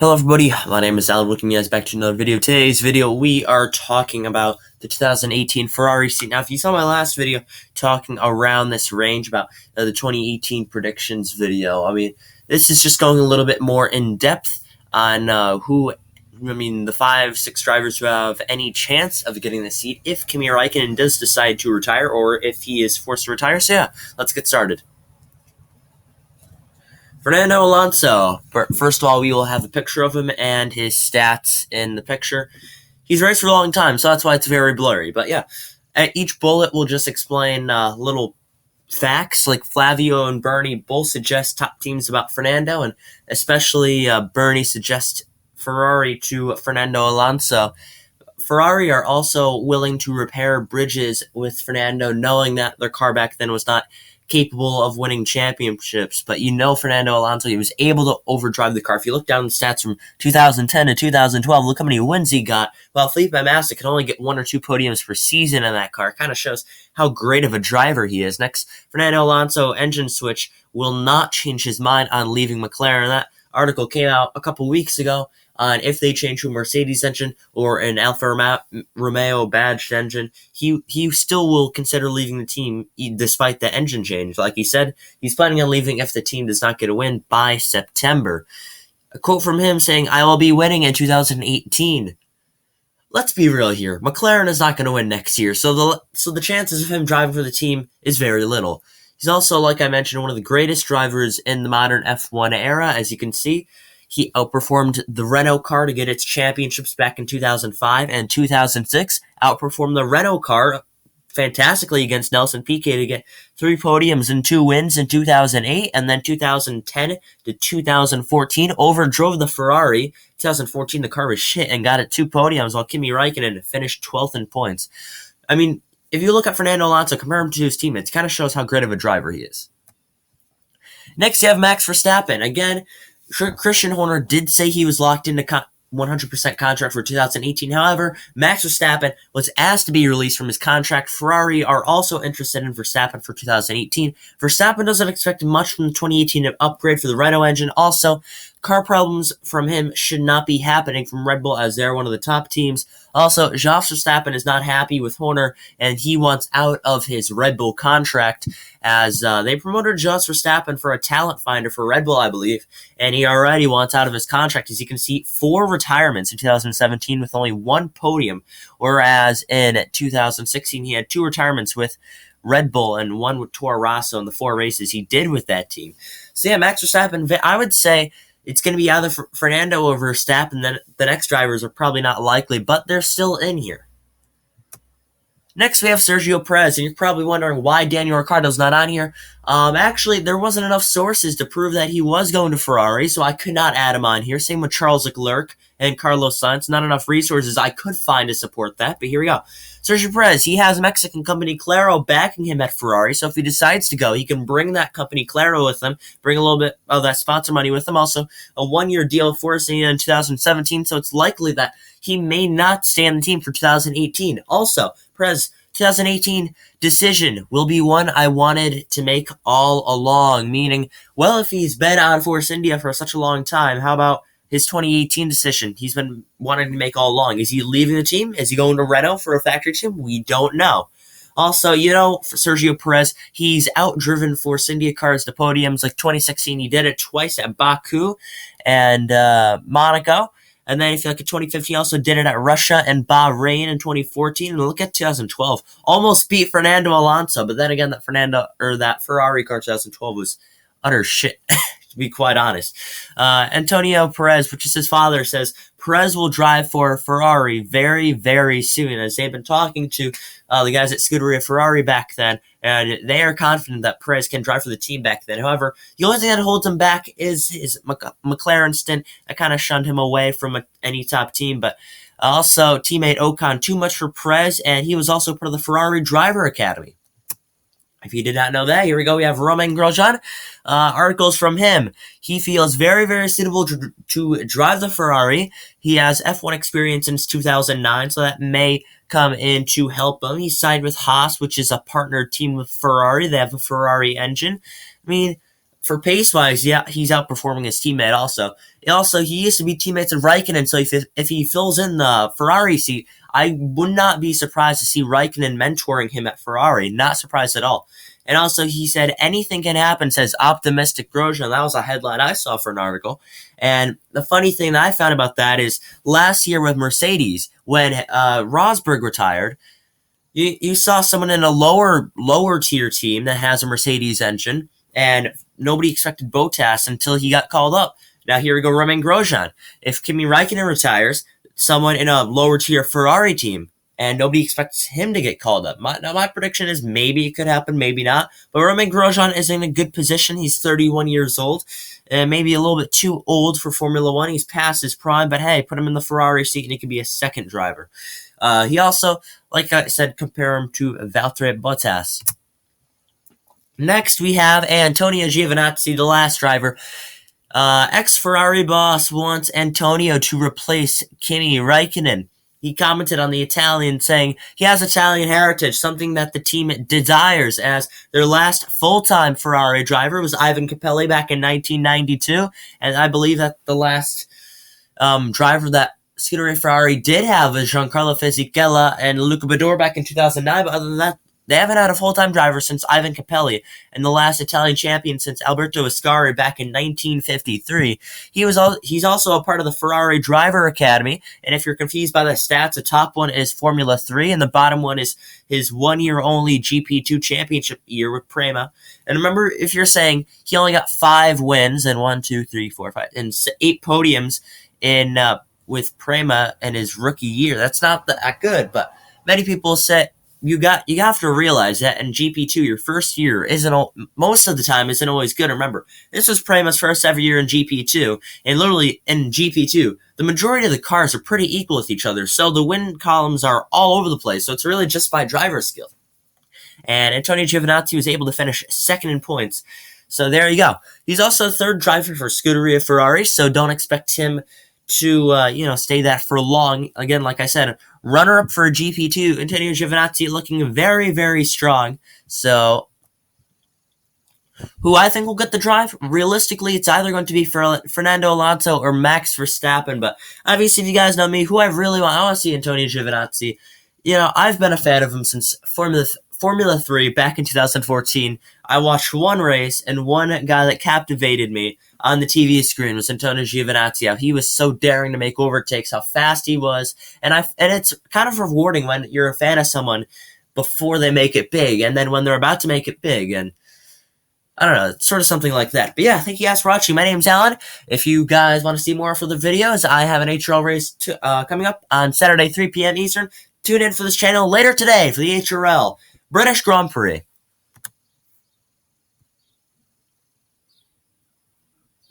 Hello everybody, my name is Alan, welcome you guys back to another video. Today's video, we are talking about the 2018 Ferrari seat. Now, if you saw my last video talking around this range about the 2018 predictions video, this is just going a little bit more in depth on the 5-6 drivers who have any chance of getting the seat if Kimi Räikkönen does decide to retire or if he is forced to retire. So yeah, let's get started. Fernando Alonso. First of all, we will have a picture of him and his stats in the picture. He's raced for a long time, so that's why it's very blurry. But yeah, at each bullet, we'll just explain little facts. Like Flavio and Bernie both suggest top teams about Fernando, and especially Bernie suggests Ferrari to Fernando Alonso. Ferrari are also willing to repair bridges with Fernando, knowing that their car back then was not capable of winning championships. But Fernando Alonso, he was able to overdrive the car. If you look down the stats from 2010 to 2012, look how many wins he got. While Felipe Massa could only get 1 or 2 podiums per season in that car. It kind of shows how great of a driver he is. Next, Fernando Alonso engine switch will not change his mind on leaving McLaren. That article came out a couple weeks ago on if they change to a Mercedes engine or an Alfa Romeo badged engine, he still will consider leaving the team despite the engine change. Like he said, he's planning on leaving if the team does not get a win by September. A quote from him saying, "I will be winning in 2018. Let's be real here. McLaren is not going to win next year, so the chances of him driving for the team is very little. He's also, like I mentioned, one of the greatest drivers in the modern F1 era, as you can see. He outperformed the Renault car to get its championships back in 2005 and 2006, outperformed the Renault car fantastically against Nelson Piquet to get 3 podiums and 2 wins in 2008, and then 2010 to 2014 overdrove the Ferrari. 2014 the car was shit and got it 2 podiums while Kimi Räikkönen finished 12th in points. If you look at Fernando Alonso, compare him to his teammates, it kind of shows how great of a driver he is. Next, you have Max Verstappen. Again, Christian Horner did say he was locked into 100% contract for 2018. However, Max Verstappen was asked to be released from his contract. Ferrari are also interested in Verstappen for 2018. Verstappen doesn't expect much from the 2018 upgrade for the Renault engine. Also, car problems from him should not be happening from Red Bull as they're one of the top teams. Also, Jos Verstappen is not happy with Horner, and he wants out of his Red Bull contract as they promoted Jos Verstappen for a talent finder for Red Bull, I believe, and he already wants out of his contract. As you can see, 4 retirements in 2017 with only 1 podium, whereas in 2016 he had 2 retirements with Red Bull and 1 with Toro Rosso in the 4 races he did with that team. So yeah, Max Verstappen, I would say it's going to be either Fernando or Verstappen. Then the next drivers are probably not likely, but they're still in here. Next, we have Sergio Perez, and you're probably wondering why Daniel Ricciardo's not on here. Actually, there wasn't enough sources to prove that he was going to Ferrari, so I could not add him on here. Same with Charles Leclerc and Carlos Sainz. Not enough resources I could find to support that, but here we go. Sergio Perez, he has Mexican company Claro backing him at Ferrari, so if he decides to go, he can bring that company Claro with him, bring a little bit of that sponsor money with him. Also, a 1-year deal for us in 2017, so it's likely that he may not stay on the team for 2018. Also, Perez, 2018 decision will be one I wanted to make all along, meaning, well, if he's been on Force India for such a long time, how about his 2018 decision he's been wanting to make all along? Is he leaving the team? Is he going to Renault for a factory team? We don't know. Also, for Sergio Perez, he's outdriven Force India cars to podiums. Like 2016, he did it twice at Baku and Monaco. And then if you look at 2015, he also did it at Russia and Bahrain in 2014. And look at 2012. Almost beat Fernando Alonso. But then again, that Ferrari car 2012 was utter shit, to be quite honest. Antonio Perez, which is his father, says Perez will drive for Ferrari very, very soon, as they've been talking to the guys at Scuderia Ferrari back then, and they are confident that Perez can drive for the team back then. However, the only thing that holds him back is his McLaren stint. I kind of shunned him away from any top team, but also teammate Ocon, too much for Perez, and he was also part of the Ferrari Driver Academy. If you did not know that, here we go. We have Romain Grosjean. Articles from him. He feels very, very suitable to drive the Ferrari. He has F1 experience since 2009, so that may come in to help him. He signed with Haas, which is a partner team with Ferrari. They have a Ferrari engine. for pace-wise, yeah, he's outperforming his teammate also. He used to be teammates with Raikkonen, so if he fills in the Ferrari seat, I would not be surprised to see Raikkonen mentoring him at Ferrari. Not surprised at all. And also, he said, anything can happen, says optimistic Grosjean. That was a headline I saw for an article. And the funny thing that I found about that is last year with Mercedes, when Rosberg retired, you saw someone in a lower tier team that has a Mercedes engine, and nobody expected Bottas until he got called up. Now here we go, Romain Grosjean. If Kimi Raikkonen retires, someone in a lower tier Ferrari team, and nobody expects him to get called up. My prediction is maybe it could happen, maybe not. But Romain Grosjean is in a good position. He's 31 years old, and maybe a little bit too old for Formula One. He's past his prime, but hey, put him in the Ferrari seat and he could be a second driver. He also, like I said, compare him to Valtteri Bottas. Next, we have Antonio Giovinazzi, the last driver. Ex-Ferrari boss wants Antonio to replace Kimi Raikkonen. He commented on the Italian, saying he has Italian heritage, something that the team desires, as their last full-time Ferrari driver was Ivan Capelli back in 1992, and I believe that the last driver that Scuderia Ferrari did have was Giancarlo Fisichella and Luca Badoer back in 2009, but other than that, they haven't had a full-time driver since Ivan Capelli, and the last Italian champion since Alberto Ascari back in 1953. He's also a part of the Ferrari Driver Academy, and if you're confused by the stats, the top one is Formula 3, and the bottom one is his one-year-only GP2 championship year with Prema. And remember, if you're saying he only got 5 wins and 8 podiums in with Prema in his rookie year, that's not that good, but many people say you have to realize that in GP2, your first year most of the time isn't always good. Remember, this was Prema's first ever year in GP2, and literally in GP2, the majority of the cars are pretty equal with each other, so the win columns are all over the place, so it's really just by driver skill. And Antonio Giovinazzi was able to finish second in points. So there you go. He's also third driver for Scuderia Ferrari, so don't expect him to stay that for long. Again, like I said, runner-up for GP2, Antonio Giovinazzi looking very, very strong. So, who I think will get the drive? Realistically, it's either going to be Fernando Alonso or Max Verstappen. But obviously, if you guys know me, who I want to see Antonio Giovinazzi. I've been a fan of him since Formula 3 back in 2014. I watched one race, and one guy that captivated me on the TV screen was Antonio Giovinazzi. How he was so daring to make overtakes, how fast he was, and it's kind of rewarding when you're a fan of someone before they make it big, and then when they're about to make it big, and I don't know, it's sort of something like that. But yeah, thank you guys for watching. My name's Alan. If you guys want to see more for the videos, I have an HRL race coming up on Saturday, 3 p.m. Eastern. Tune in for this channel later today for the HRL British Grand Prix.